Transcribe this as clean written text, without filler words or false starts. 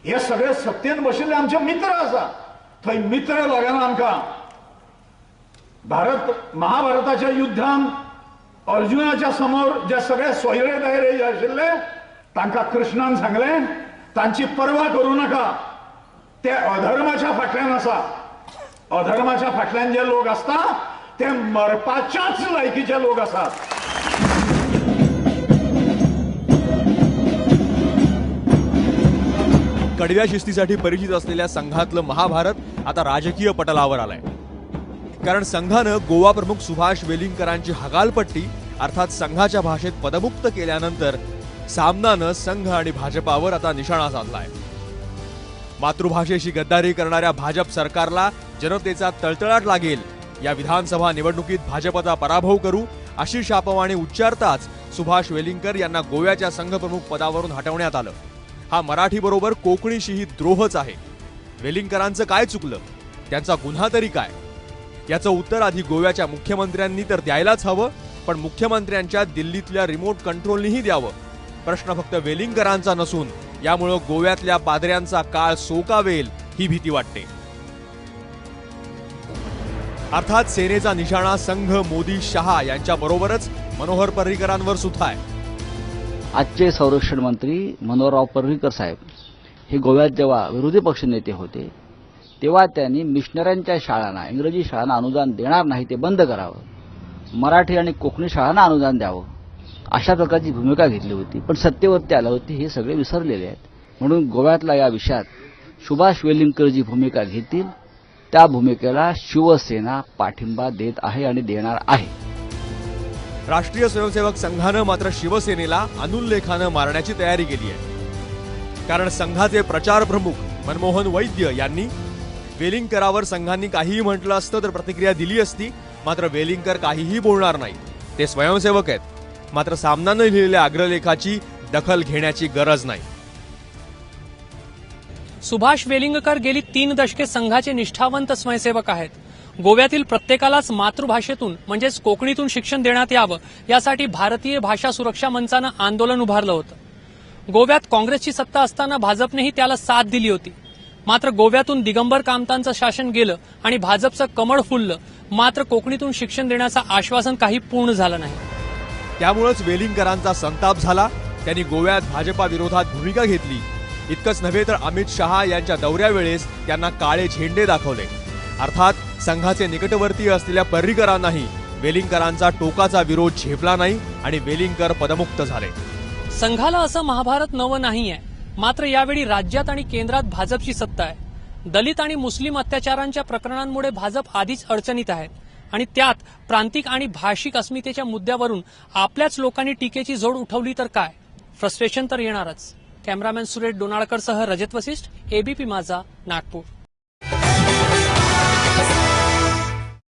हे सगळे सत्तेन बशिल्ले आमचे मित्र आसा. थंय मित्र लागना आमकां. महाभारताच्या युद्धान अर्जुनाच्या समोर जे सगळे सोयरे दायरे आशिल्ले तांकां कृष्णान सांगलें तांची पर्वा करूं नाका. ते अधर्माच्या फाटल्यान आसा. अधर्माच्या फाटल्यान जे लोक असता ते मरपाच्याच लायकीचे लोक असतात. कडव्या शिस्तीसाठी परिचित असलेल्या संघातलं महाभारत आता राजकीय पटलावर आलंय. कारण संघानं गोवा प्रमुख सुभाष वेलिंगकरांची हकालपट्टी अर्थात संघाच्या भाषेत पदमुक्त केल्यानंतर सामनानं संघ आणि भाजपावर आता निशाणा साधलाय. मातृभाषेशी गद्दारी करणाऱ्या भाजप सरकारला जनतेचा तळतळाट लागेल. या विधानसभा निवडणुकीत भाजपचा पराभव करू अशी शापवाणी उच्चारताच सुभाष वेलिंगकर यांना गोव्याच्या संघप्रमुख पदावरून हटवण्यात आलं. हा मराठीबरोबर कोकणीशीही द्रोहच आहे. वेलिंगकरांचं काय चुकलं? त्यांचा गुन्हा तरी काय? याचं उत्तर आधी गोव्याच्या मुख्यमंत्र्यांनी तर द्यायलाच हवं, पण मुख्यमंत्र्यांच्या दिल्लीतल्या रिमोट कंट्रोलनीही द्यावं. प्रश्न फक्त वेलिंगकरांचा नसून यामुळे गोव्यातल्या पादऱ्यांचा काळ सोकावेल ही भीती वाटते. अर्थात सेनेचा निशाणा संघ, मोदी, शहा यांच्या बरोबरच मनोहर पर्रीकरांवर सुद्धा आहे. आजचे संरक्षण मंत्री मनोहरराव पर्रीकर साहेब हे गोव्यात जेव्हा विरोधी पक्षनेते होते तेव्हा त्यांनी मिशनऱ्यांच्या शाळांना, इंग्रजी शाळांना अनुदान देणार नाही ते बंद करावं, मराठी आणि कोकणी शाळांना अनुदान द्यावं, अशा प्रकारची भूमिका घेतली होती. पण सत्तेवरती आलं होती हे सगळे विसरलेले आहेत. म्हणून गोव्यातल्या या विषयात सुभाष वेलिंगकर जी भूमिका घेतील त्या भूमिकेला शिवसेना पाठिंबा देत आहे आणि देणार आहे. राष्ट्रीय स्वयंसेवक संघानं मात्र शिवसेनेला अनुल्लेखानं मारण्याची तयारी केली आहे. कारण संघाचे प्रचार प्रमुख मनमोहन वैद्य यांनी वेलिंगकरावर संघांनी काहीही म्हटलं असतं तर प्रतिक्रिया दिली असती. मात्र वेलिंगकर काहीही बोलणार नाही. ते स्वयंसेवक आहेत. मात्र सामनानं लिहिलेल्या अग्रलेखाची दखल घेण्याची गरज नाही. सुभाष वेलिंगकर गेली 3 दशके संघाचे निष्ठावंत स्वयंसेवक आहेत. गोव्यातील प्रत्येकालाच मातृभाषेतून म्हणजेच कोकणीतून शिक्षण देण्यात यावं यासाठी भारतीय भाषा सुरक्षा मंचानं आंदोलन उभारलं होतं. गोव्यात काँग्रेसची सत्ता असताना भाजपनेही त्याला साथ दिली होती. मात्र गोव्यातून दिगंबर कामतांचं शासन गेलं आणि भाजपचं कमळ फुललं. मात्र कोकणीतून शिक्षण देण्याचं आश्वासन काही पूर्ण झालं नाही. त्यामुळेच वेलिंगकरांचा संताप झाला. त्यांनी गोव्यात भाजपा विरोधात भूमिका घेतली. इतकंच नव्हे तर अमित शहा यांच्या दौऱ्यावेळेस त्यांना काळे झेंडे दाखवले. अर्थात संघाचे निकटवर्तीय असलेल्या पर्रीकरांनाही वेलिंगकरांचा टोकाचा विरोध झेपला नाही आणि वेलिंगकर पदमुक्त झाले. संघाला असं महाभारत नवं नाहीये. मात्र यावेळी राज्यात आणि केंद्रात भाजपची सत्ता आहे. दलित आणि मुस्लिम अत्याचारांच्या प्रकरणांमुळे भाजप आधीच अडचणीत आहेत आणि त्यात प्रांतिक आणि भाषिक अस्मितेच्या मुद्द्यावरून आपल्याच लोकांनी टीकेची जोड उठवली तर काय, फ्रस्ट्रेशन तर येणारच. कॅमेरामॅन सुरेश डोनाळकरसह रजत वसिष्ठ, एबीपी माझा, नागपूर.